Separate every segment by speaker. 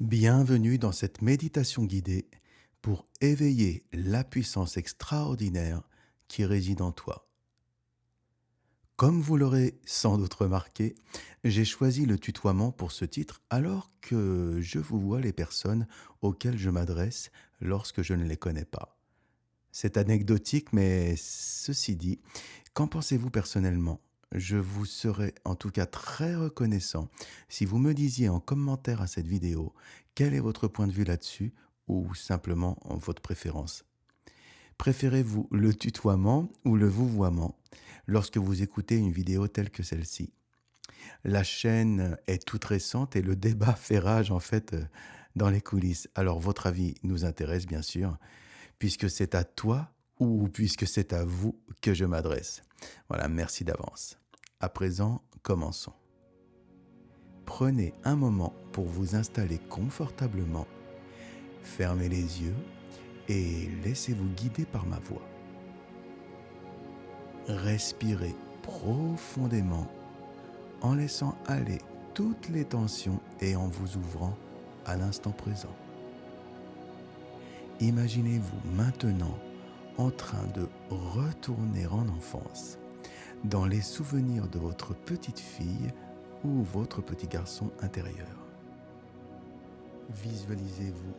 Speaker 1: Bienvenue dans cette méditation guidée pour éveiller la puissance extraordinaire qui réside en toi. Comme vous l'aurez sans doute remarqué, j'ai choisi le tutoiement pour ce titre alors que je vous vois les personnes auxquelles je m'adresse lorsque je ne les connais pas. C'est anecdotique, mais ceci dit, qu'en pensez-vous personnellement? Je vous serais en tout cas très reconnaissant si vous me disiez en commentaire à cette vidéo quel est votre point de vue là-dessus ou simplement votre préférence. Préférez-vous le tutoiement ou le vouvoiement lorsque vous écoutez une vidéo telle que celle-ci? La chaîne est toute récente et le débat fait rage en fait dans les coulisses. Alors votre avis nous intéresse bien sûr, puisque c'est à toi ou puisque c'est à vous que je m'adresse. Voilà, merci d'avance. À présent, commençons. Prenez un moment pour vous installer confortablement, fermez les yeux et laissez-vous guider par ma voix. Respirez profondément en laissant aller toutes les tensions et en vous ouvrant à l'instant présent. Imaginez-vous maintenant en train de retourner en enfance, dans les souvenirs de votre petite fille ou votre petit garçon intérieur. Visualisez-vous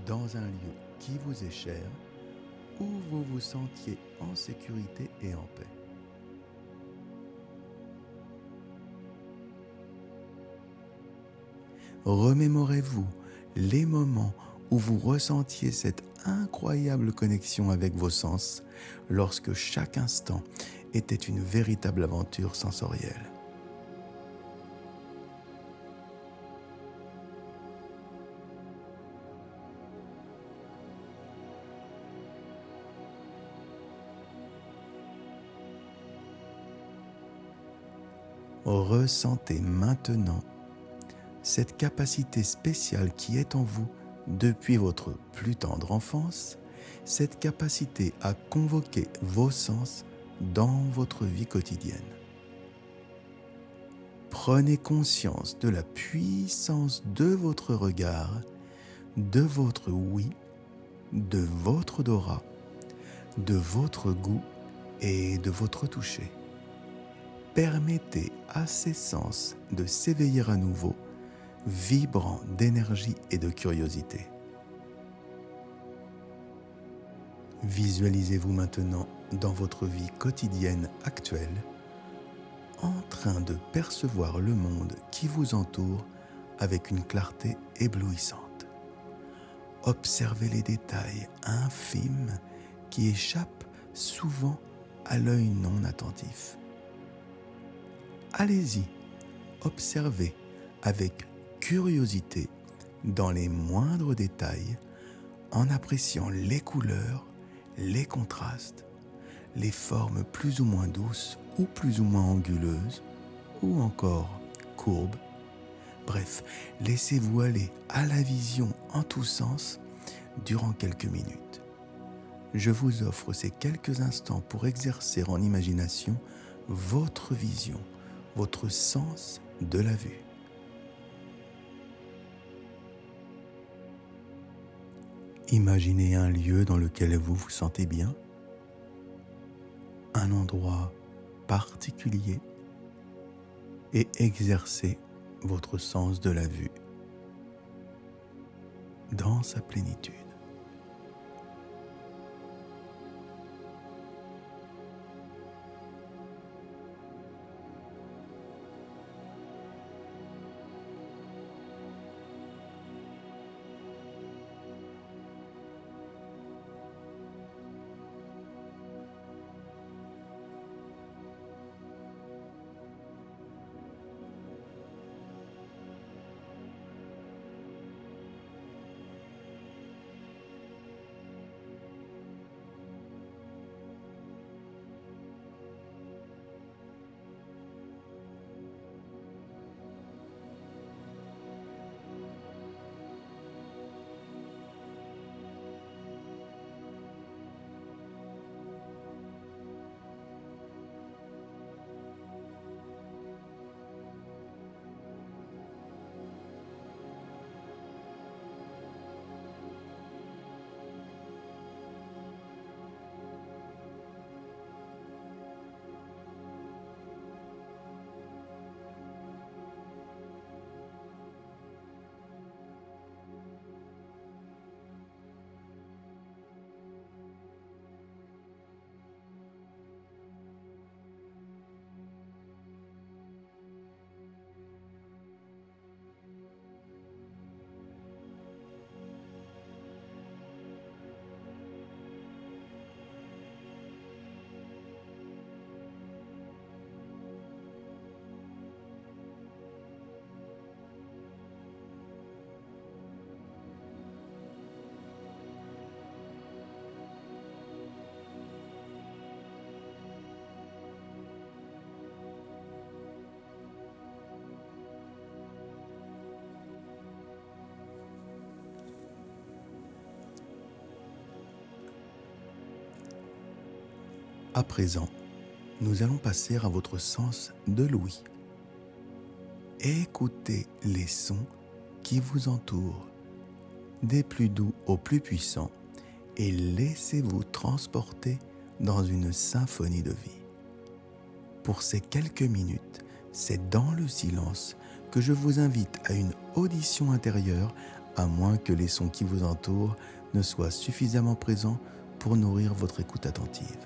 Speaker 1: dans un lieu qui vous est cher, où vous vous sentiez en sécurité et en paix. Remémorez-vous les moments où vous ressentiez cette incroyable connexion avec vos sens, lorsque chaque instant était une véritable aventure sensorielle. Ressentez maintenant cette capacité spéciale qui est en vous depuis votre plus tendre enfance, cette capacité à convoquer vos sens dans votre vie quotidienne. Prenez conscience de la puissance de votre regard, de votre oui, de votre odorat, de votre goût et de votre toucher. Permettez à ces sens de s'éveiller à nouveau, vibrant d'énergie et de curiosité. Visualisez-vous maintenant dans votre vie quotidienne actuelle, en train de percevoir le monde qui vous entoure avec une clarté éblouissante. Observez les détails infimes qui échappent souvent à l'œil non attentif. Allez-y, observez avec curiosité dans les moindres détails, en appréciant les couleurs, les contrastes, les formes plus ou moins douces ou plus ou moins anguleuses, ou encore courbes. Bref, laissez-vous aller à la vision en tous sens durant quelques minutes. Je vous offre ces quelques instants pour exercer en imagination votre vision, votre sens de la vue. Imaginez un lieu dans lequel vous vous sentez bien, un endroit particulier, et exercez votre sens de la vue dans sa plénitude. À présent, nous allons passer à votre sens de l'ouïe. Écoutez les sons qui vous entourent, des plus doux aux plus puissants, et laissez-vous transporter dans une symphonie de vie. Pour ces quelques minutes, c'est dans le silence que je vous invite à une audition intérieure, à moins que les sons qui vous entourent ne soient suffisamment présents pour nourrir votre écoute attentive.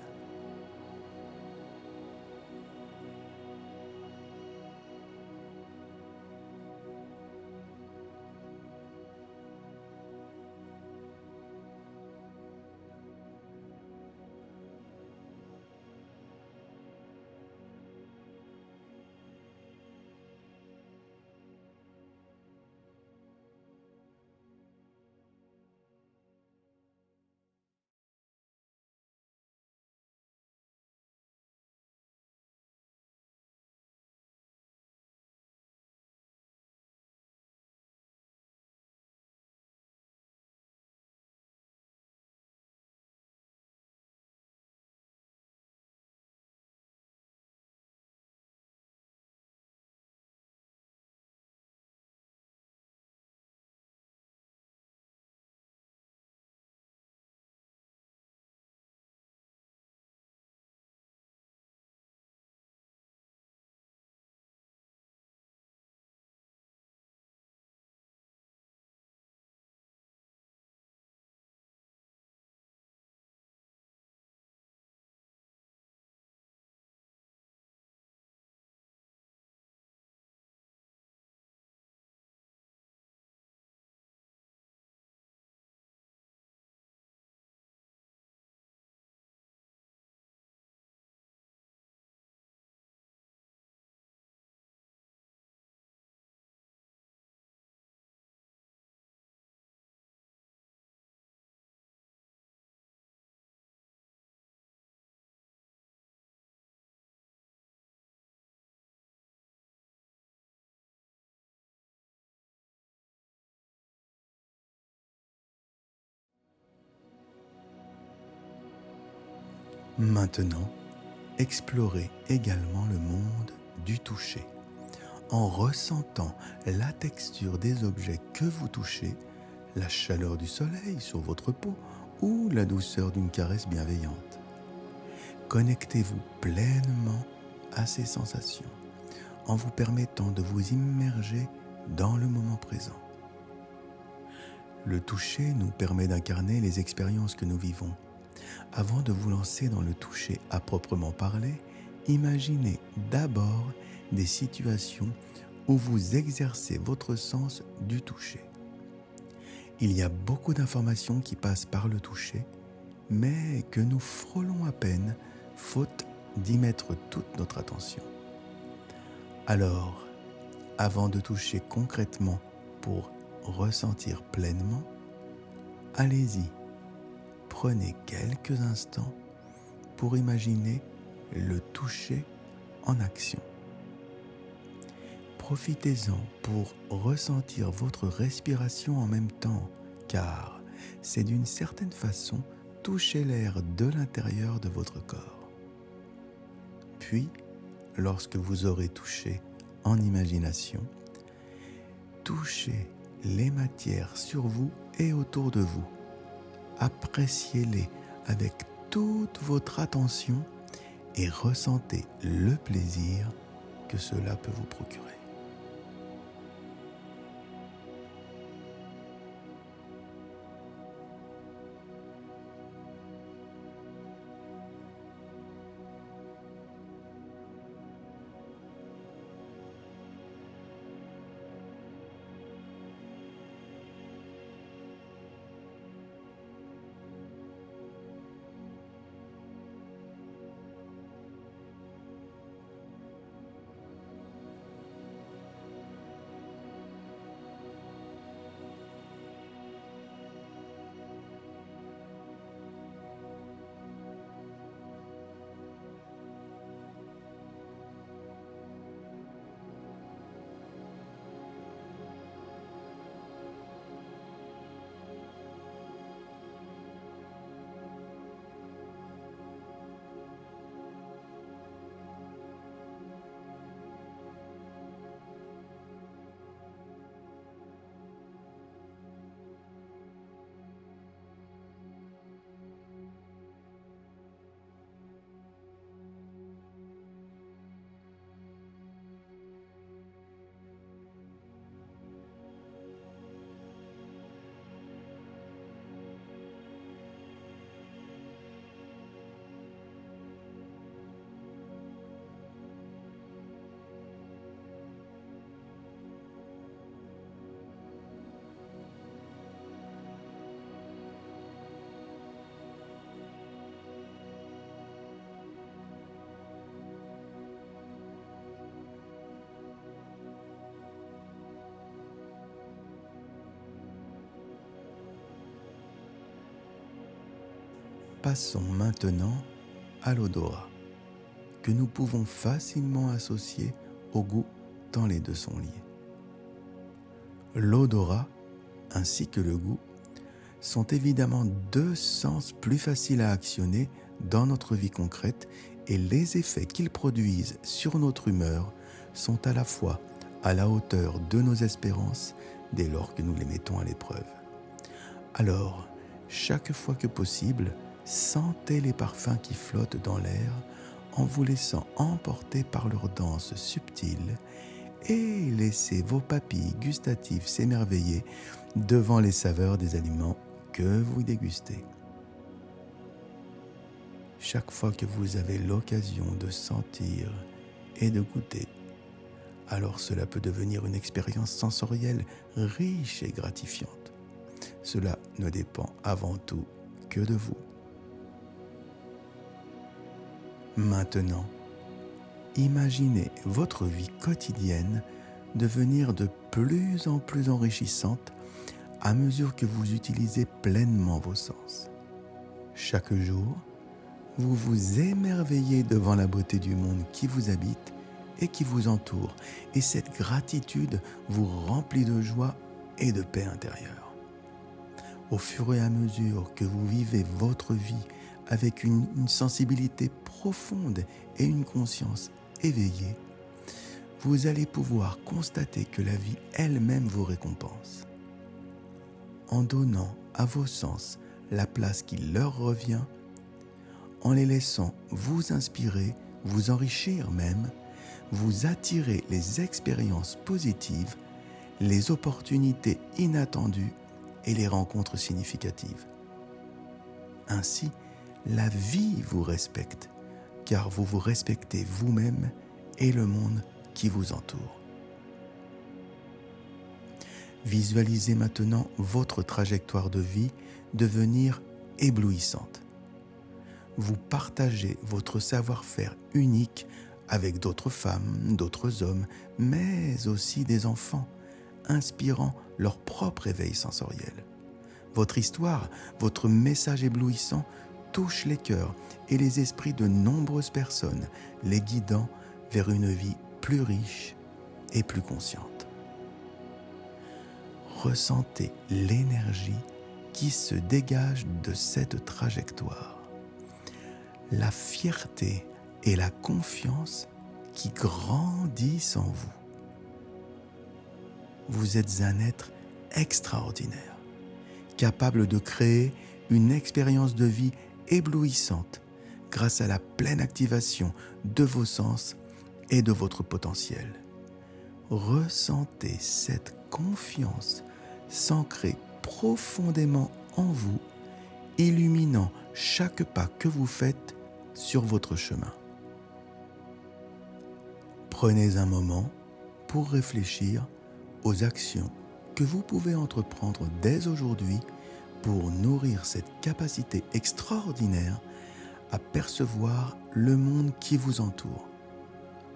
Speaker 1: Maintenant, explorez également le monde du toucher, en ressentant la texture des objets que vous touchez, la chaleur du soleil sur votre peau ou la douceur d'une caresse bienveillante. Connectez-vous pleinement à ces sensations en vous permettant de vous immerger dans le moment présent. Le toucher nous permet d'incarner les expériences que nous vivons. Avant de vous lancer dans le toucher à proprement parler, imaginez d'abord des situations où vous exercez votre sens du toucher. Il y a beaucoup d'informations qui passent par le toucher, mais que nous frôlons à peine, faute d'y mettre toute notre attention. Alors, avant de toucher concrètement pour ressentir pleinement, allez-y, prenez quelques instants pour imaginer le toucher en action. Profitez-en pour ressentir votre respiration en même temps, car c'est d'une certaine façon toucher l'air de l'intérieur de votre corps. Puis, lorsque vous aurez touché en imagination, touchez les matières sur vous et autour de vous. Appréciez-les avec toute votre attention et ressentez le plaisir que cela peut vous procurer. Passons maintenant à l'odorat, que nous pouvons facilement associer au goût tant les deux sont liés. L'odorat ainsi que le goût sont évidemment deux sens plus faciles à actionner dans notre vie concrète et les effets qu'ils produisent sur notre humeur sont à la fois à la hauteur de nos espérances dès lors que nous les mettons à l'épreuve. Alors, chaque fois que possible, sentez les parfums qui flottent dans l'air en vous laissant emporter par leur danse subtile et laissez vos papilles gustatives s'émerveiller devant les saveurs des aliments que vous dégustez. Chaque fois que vous avez l'occasion de sentir et de goûter, alors cela peut devenir une expérience sensorielle riche et gratifiante. Cela ne dépend avant tout que de vous. Maintenant, imaginez votre vie quotidienne devenir de plus en plus enrichissante à mesure que vous utilisez pleinement vos sens. Chaque jour, vous vous émerveillez devant la beauté du monde qui vous habite et qui vous entoure, et cette gratitude vous remplit de joie et de paix intérieure. Au fur et à mesure que vous vivez votre vie avec une sensibilité profonde et une conscience éveillée, vous allez pouvoir constater que la vie elle-même vous récompense. En donnant à vos sens la place qui leur revient, en les laissant vous inspirer, vous enrichir même, vous attirer les expériences positives, les opportunités inattendues et les rencontres significatives. Ainsi, la vie vous respecte, car vous vous respectez vous-même et le monde qui vous entoure. Visualisez maintenant votre trajectoire de vie devenir éblouissante. Vous partagez votre savoir-faire unique avec d'autres femmes, d'autres hommes, mais aussi des enfants, inspirant leur propre éveil sensoriel. Votre histoire, votre message éblouissant touche les cœurs et les esprits de nombreuses personnes, les guidant vers une vie plus riche et plus consciente. Ressentez l'énergie qui se dégage de cette trajectoire. La fierté et la confiance qui grandissent en vous. Vous êtes un être extraordinaire, capable de créer une expérience de vie éblouissante grâce à la pleine activation de vos sens et de votre potentiel. Ressentez cette confiance s'ancrer profondément en vous, illuminant chaque pas que vous faites sur votre chemin. Prenez un moment pour réfléchir aux actions que vous pouvez entreprendre dès aujourd'hui pour nourrir cette capacité extraordinaire à percevoir le monde qui vous entoure.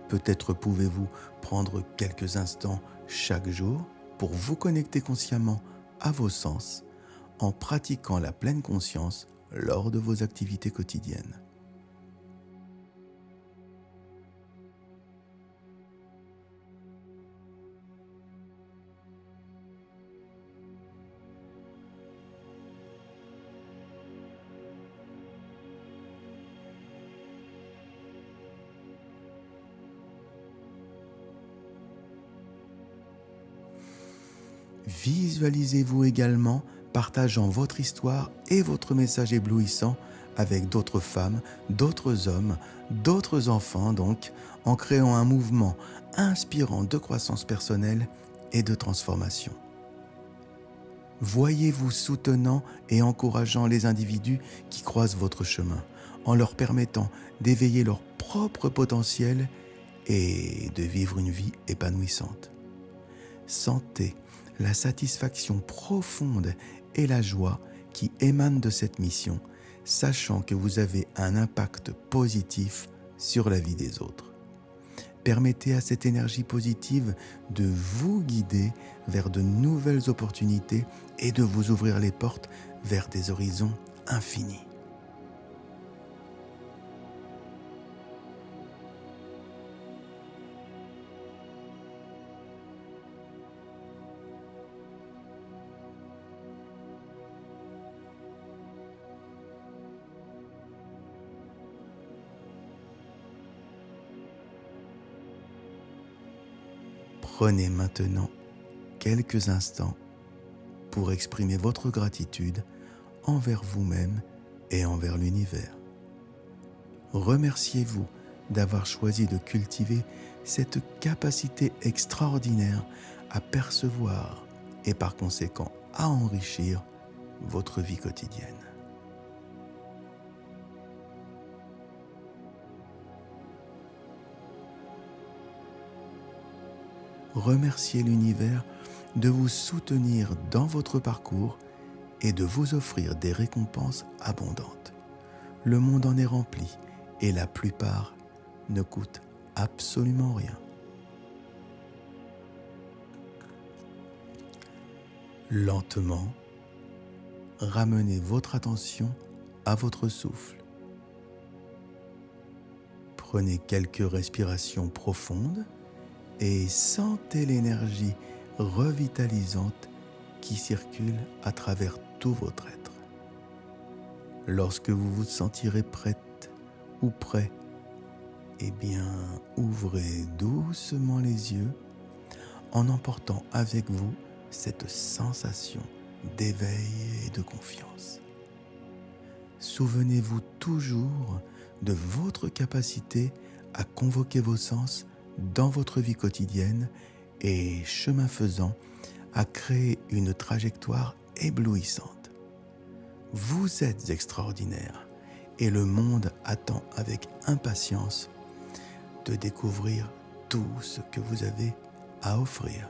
Speaker 1: Peut-être pouvez-vous prendre quelques instants chaque jour pour vous connecter consciemment à vos sens en pratiquant la pleine conscience lors de vos activités quotidiennes. Visualisez-vous également partageant votre histoire et votre message éblouissant avec d'autres femmes, d'autres hommes, d'autres enfants donc, en créant un mouvement inspirant de croissance personnelle et de transformation. Voyez-vous soutenant et encourageant les individus qui croisent votre chemin, en leur permettant d'éveiller leur propre potentiel et de vivre une vie épanouissante. Sentez la satisfaction profonde et la joie qui émanent de cette mission, sachant que vous avez un impact positif sur la vie des autres. Permettez à cette énergie positive de vous guider vers de nouvelles opportunités et de vous ouvrir les portes vers des horizons infinis. Prenez maintenant quelques instants pour exprimer votre gratitude envers vous-même et envers l'univers. Remerciez-vous d'avoir choisi de cultiver cette capacité extraordinaire à percevoir et par conséquent à enrichir votre vie quotidienne. Remerciez l'univers de vous soutenir dans votre parcours et de vous offrir des récompenses abondantes. Le monde en est rempli et la plupart ne coûtent absolument rien. Lentement, ramenez votre attention à votre souffle. Prenez quelques respirations profondes et sentez l'énergie revitalisante qui circule à travers tout votre être. Lorsque vous vous sentirez prête ou prêt, eh bien, ouvrez doucement les yeux en emportant avec vous cette sensation d'éveil et de confiance. Souvenez-vous toujours de votre capacité à convoquer vos sens dans votre vie quotidienne et, chemin faisant, à créer une trajectoire éblouissante. Vous êtes extraordinaire et le monde attend avec impatience de découvrir tout ce que vous avez à offrir.